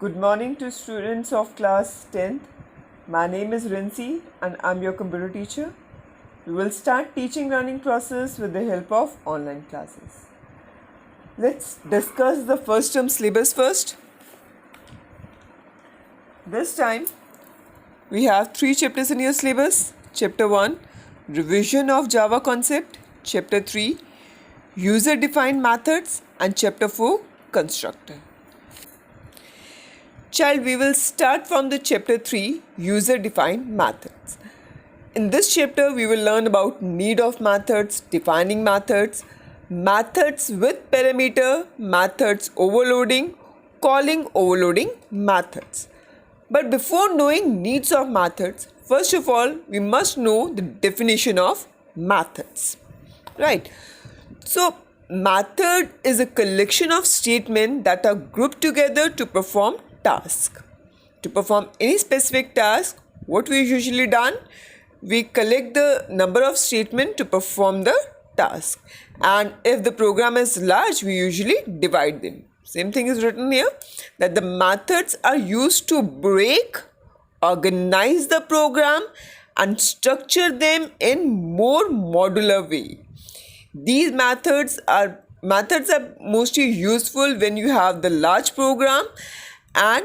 Good morning to students of class 10th. My name is Rincy and I'm your computer teacher. We will start teaching learning process with the help of online classes. Let's discuss the first term syllabus first. This time we have 3 chapters in your syllabus. Chapter 1, Revision of Java Concept. Chapter 3, User Defined Methods, and Chapter 4, Constructor. Child, we will start from the chapter 3, User Defined Methods. In this chapter, we will learn about need of methods, defining methods, methods with parameter, methods overloading, calling overloading methods. But before knowing needs of methods, first of all, we must know the definition of methods. Right? So, method is a collection of statements that are grouped together to perform task. To perform any specific task, what we usually done, we collect the number of statements to perform the task, and if the program is large, we usually divide them. Same thing is written here, that the methods are used to break, organize the program and structure them in more modular way. These methods are mostly useful when you have the large program and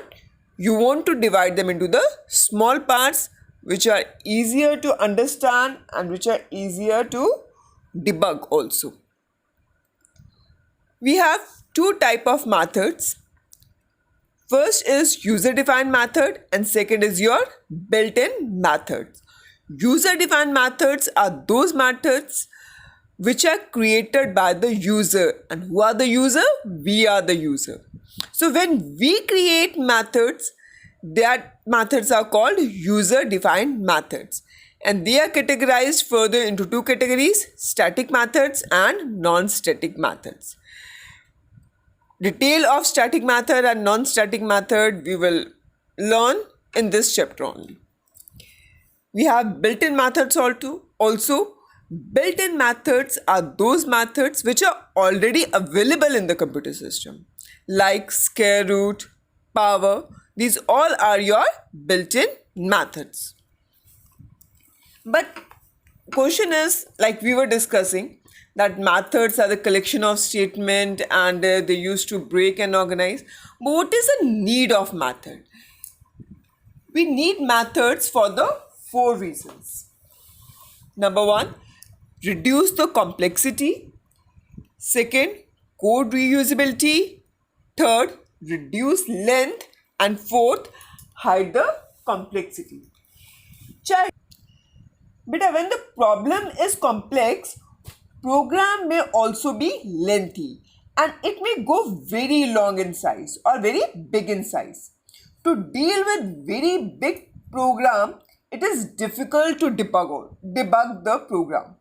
you want to divide them into the small parts which are easier to understand and which are easier to debug also. We have two types of methods. First is user defined method and second is your built-in methods. User defined methods are those methods which are created by the user. And who are the user? We are the user. So when we create methods, that methods are called user defined methods, and they are categorized further into two categories: static methods and non-static methods. Detail of static method and non-static method we will learn in this chapter only. We have built-in methods also. Built-in methods are those methods which are already available in the computer system, like square root, power. These all are your built-in methods. But question is, like we were discussing, that methods are the collection of statement and they used to break and organize. But what is the need of method? We need methods for the 4 reasons. Number 1, reduce the complexity. Second, code reusability. Third, reduce length. And fourth, hide the complexity. Child, beta, when the problem is complex, program may also be lengthy and it may go very long in size or very big in size. To deal with very big program, it is difficult to debug the program.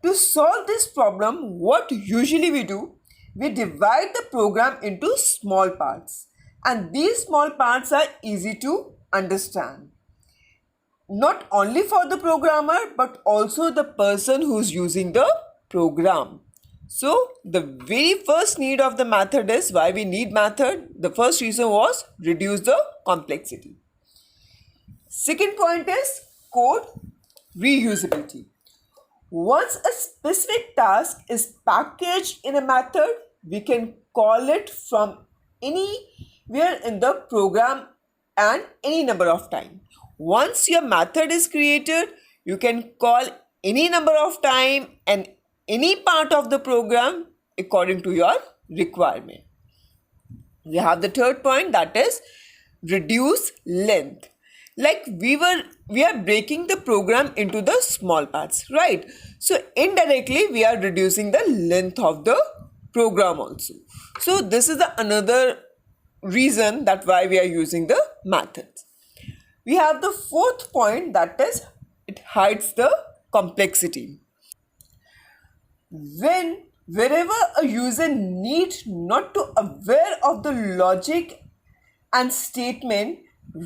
To solve this problem, what usually we do, we divide the program into small parts. And these small parts are easy to understand. Not only for the programmer, but also the person who's using the program. So, the very first need of the method is why we need method. The first reason was reduce the complexity. Second point is code reusability. Once a specific task is packaged in a method, we can call it from anywhere in the program and any number of time. Once your method is created, you can call any number of time and any part of the program according to your requirement. We have the third point, that is reduce length. Like we are breaking the program into the small parts, right? So indirectly we are reducing the length of the program also. So this is another reason that why we are using the methods. We have the fourth point, that is it hides the complexity. Wherever a user needs not to aware of the logic and statement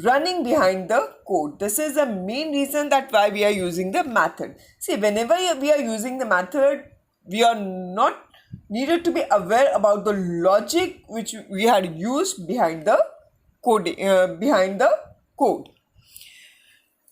running behind the code. This is the main reason that why we are using the method. See, whenever we are using the method, we are not needed to be aware about the logic which we had used behind the behind the code.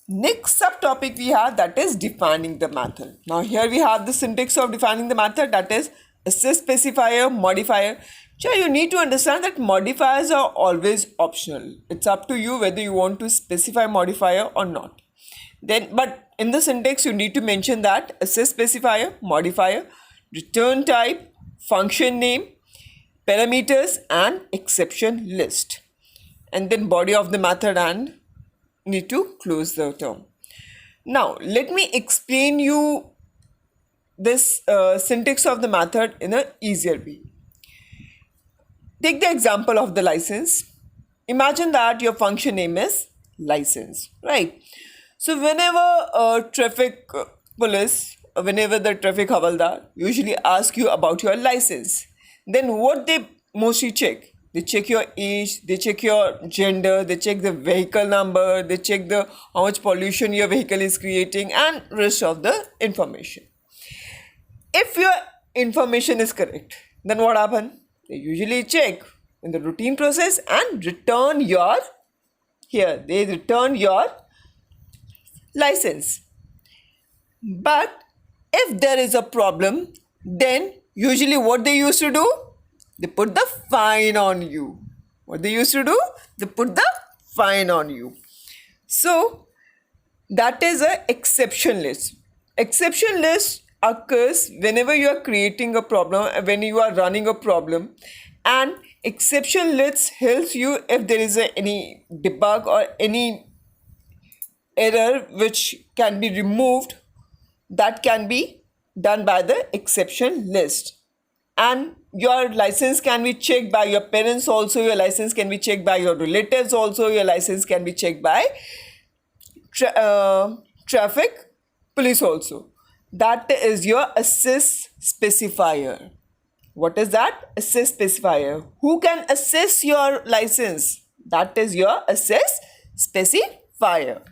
Next subtopic we have, that is defining the method. Now here we have the syntax of defining the method, that is assist specifier, modifier. So you need to understand that modifiers are always optional. It's up to you whether you want to specify modifier or not. But in the syntax you need to mention that assist specifier, modifier, return type, function name, parameters and exception list, and then body of the method, and need to close the term. Now let me explain you this syntax of the method in an easier way. Take the example of the license. Imagine that your function name is license, right? So whenever traffic police, whenever the traffic havaldar usually ask you about your license, then what they mostly check? They check your age, they check your gender, they check the vehicle number, they check the how much pollution your vehicle is creating, and rest of the information. If your information is correct, then what happens? They usually check in the routine process and return your license. But if there is a problem, then usually what they used to do? They put the fine on you. What they used to do? They put the fine on you. So that is an exception list. Exception list occurs whenever you are creating a problem, when you are running a problem, and exception list helps you if there is any debug or any error which can be removed. That can be done by the exception list. And your license can be checked by your parents also, your license can be checked by your relatives also, your license can be checked by traffic police also. That is your assist specifier. What is that? Assist specifier. Who can assess your license? That is your assist specifier.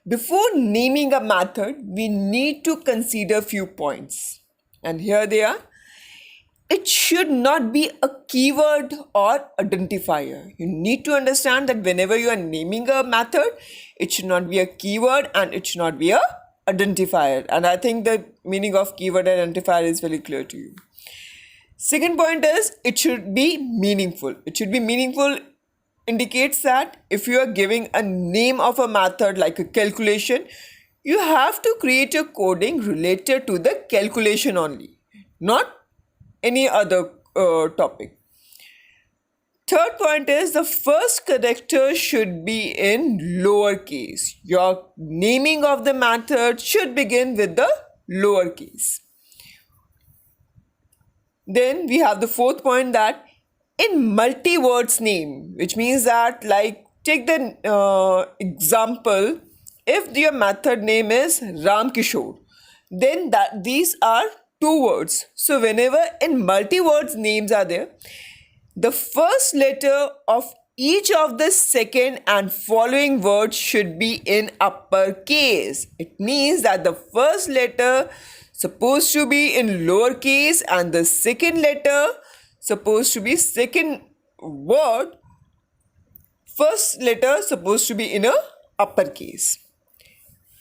Before naming a method, we need to consider few points. And here they are. It should not be a keyword or identifier. You need to understand that whenever you are naming a method, it should not be a keyword and it should not be a identifier. And I think the meaning of keyword and identifier is very clear to you. Second point is it should be meaningful. It should be meaningful indicates that if you are giving a name of a method like a calculation, you have to create a coding related to the calculation only, not any other topic. Third point is the first character should be in lowercase. Your naming of the method should begin with the lowercase. Then we have the fourth point, that in multi-words name, which means that, like, take the example, if your method name is Ram Kishore, then that these are two words. So whenever in multi-words names are there, the first letter of each of the second and following words should be in uppercase. It means that the first letter supposed to be in lowercase and the second letter supposed to be second word, first letter supposed to be in a uppercase.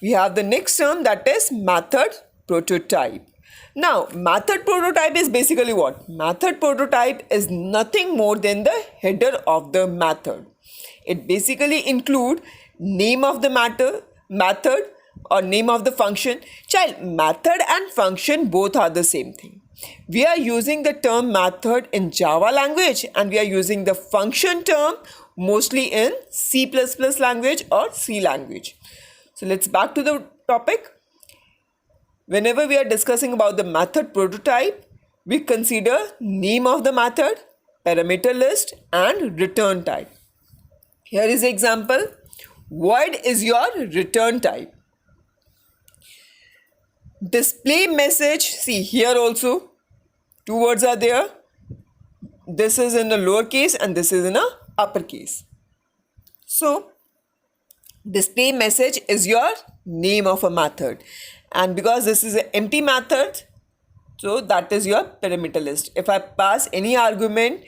We have the next term, that is method prototype. Now, method prototype is basically what? Method prototype is nothing more than the header of the method. It basically includes name of the method or name of the function. Child, method and function both are the same thing. We are using the term method in Java language and we are using the function term mostly in C++ language or C language. So let's back to the topic. Whenever we are discussing about the method prototype, we consider name of the method, parameter list and return type. Here is the example. Void is your return type. Display message, see here also two words are there. This is in the lowercase and this is in a uppercase. So display message is your name of a method, and because this is an empty method, so that is your parameter list. If I pass any argument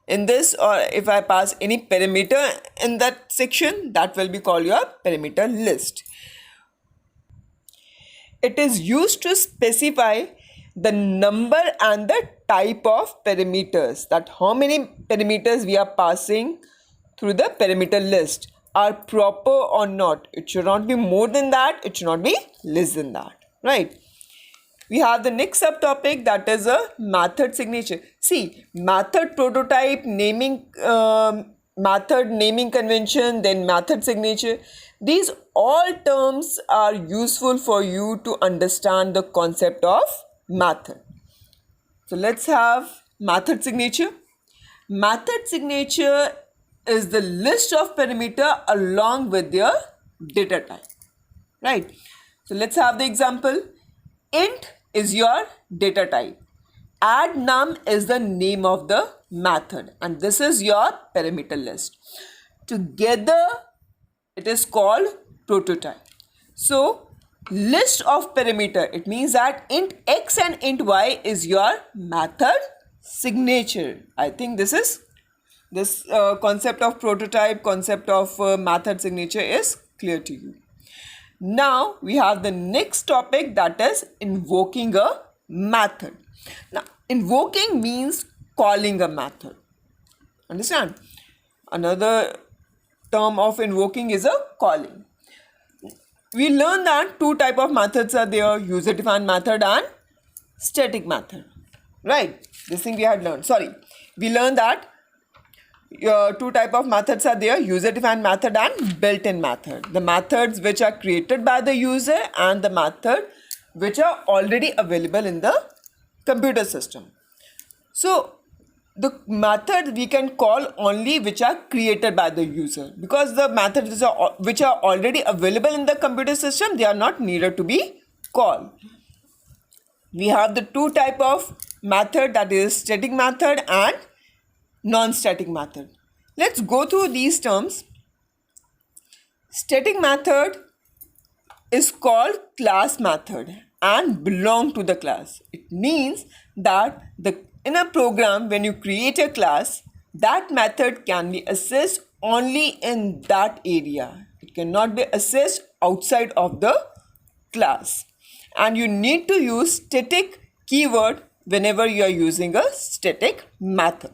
in this, or if I pass any parameter in that section, that will be called your parameter list. It is used to specify the number and the type of parameters, that how many parameters we are passing through the parameter list are proper or not. It should not be more than that, it should not be less than that, right? We have the next subtopic, that is a method signature. See, method prototype, method naming convention, then method signature. These all terms are useful for you to understand the concept of method. So let's have method signature. Method signature is the list of parameter along with their data type, right? So let's have the example. Int is your data type. Add num is the name of the method, and this is your parameter list. Together it is called prototype. So list of parameter, it means that int x and int y is your method signature. I think this concept of prototype, concept of method signature is clear to you. Now we have the next topic, that is invoking a method. Now invoking means calling a method. Understand? Another term of invoking is a calling. We learned that two type of methods are there, user defined method and static method, right? This thing we had learned. We learned that two type of methods are there, user defined method and built-in method. The methods which are created by the user and the method which are already available in the computer system. So the method we can call only which are created by the user, because the methods which are already available in the computer system, they are not needed to be called. We have the two type of method, that is static method and non-static method. Let's go through these terms. Static method is called class method and belong to the class. It means that in a program, when you create a class, that method can be accessed only in that area. It cannot be accessed outside of the class. And you need to use static keyword whenever you are using a static method.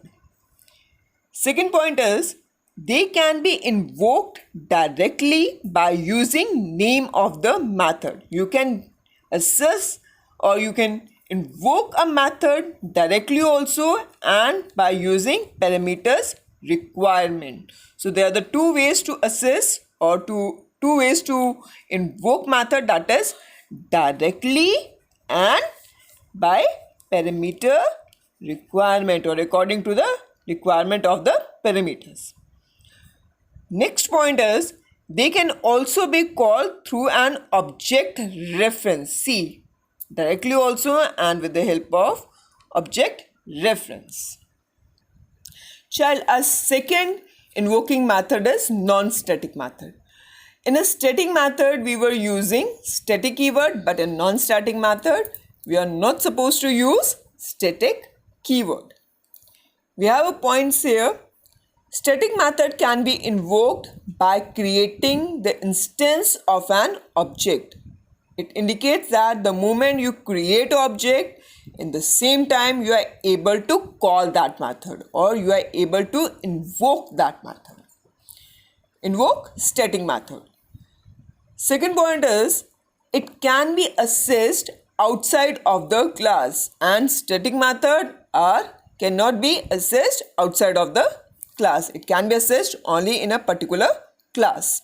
Second point is, they can be invoked directly by using name of the method. You can access or you can invoke a method directly also, and by using parameters requirement. So there are the two ways to access or two ways to invoke method, that is directly and by parameter requirement or according to the requirement of the parameters. Next point is, they can also be called through an object reference. See, directly also and with the help of object reference. Child, a second invoking method is non-static method. In a static method, we were using static keyword, but in non-static method, we are not supposed to use static keyword. We have a points here. Static method can be invoked by creating the instance of an object. It indicates that the moment you create an object, in the same time you are able to call that method or you are able to invoke that method. Invoke static method. Second point is, it can be accessed outside of the class, and static method cannot be accessed outside of the class. It can be accessed only in a particular class.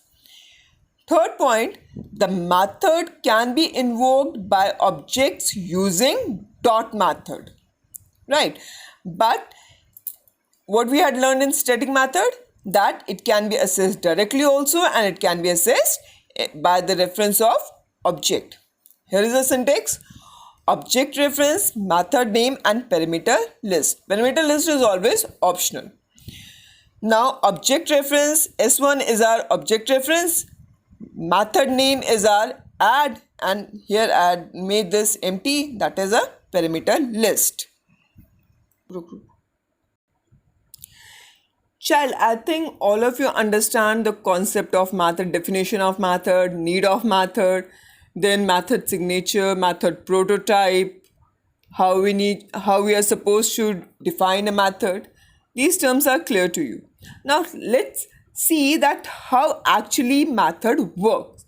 Third point, the method can be invoked by objects using dot method, right? But what we had learned in static method, that it can be accessed directly also and it can be accessed by the reference of object. Here is the syntax: object reference, method name and parameter list. Parameter list is always optional. Now object reference, S1 is our object reference, method name is our add, and here add made this empty, that is a parameter list. Child, I think all of you understand the concept of method, definition of method, need of method, then method signature, method prototype, how we are supposed to define a method. These terms are clear to you. Now let's see that how actually method works.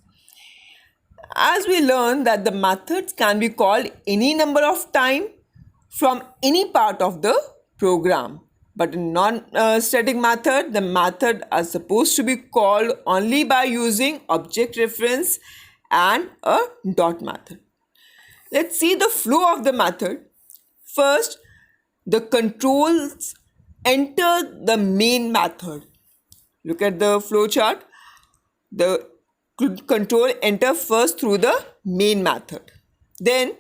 As we learn that the methods can be called any number of time from any part of the program. But in non-static method, the method are supposed to be called only by using object reference and a dot method. Let's see the flow of the method. First, the controls enter the main method. Look at the flow chart. The control enter first through the main method. Then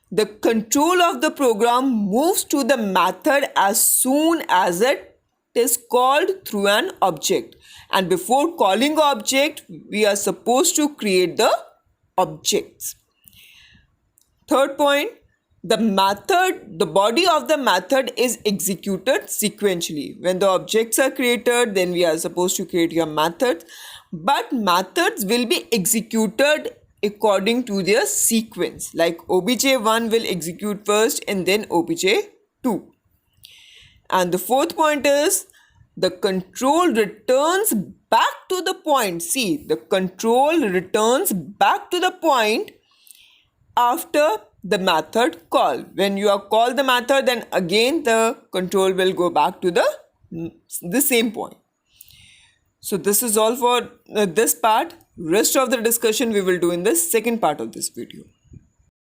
the control of the program moves to the method as soon as it is called through an object. And before calling object, we are supposed to create the objects. Third point, the body of the method is executed sequentially. When the objects are created, then we are supposed to create your methods. But methods will be executed according to their sequence. Like obj1 will execute first and then obj2. And the fourth point is the control returns back to the point. See, the control returns back to the point after the method call. When you are called the method, then again the control will go back to the same point. So this is all for this part. Rest of the discussion we will do in the second part of this video.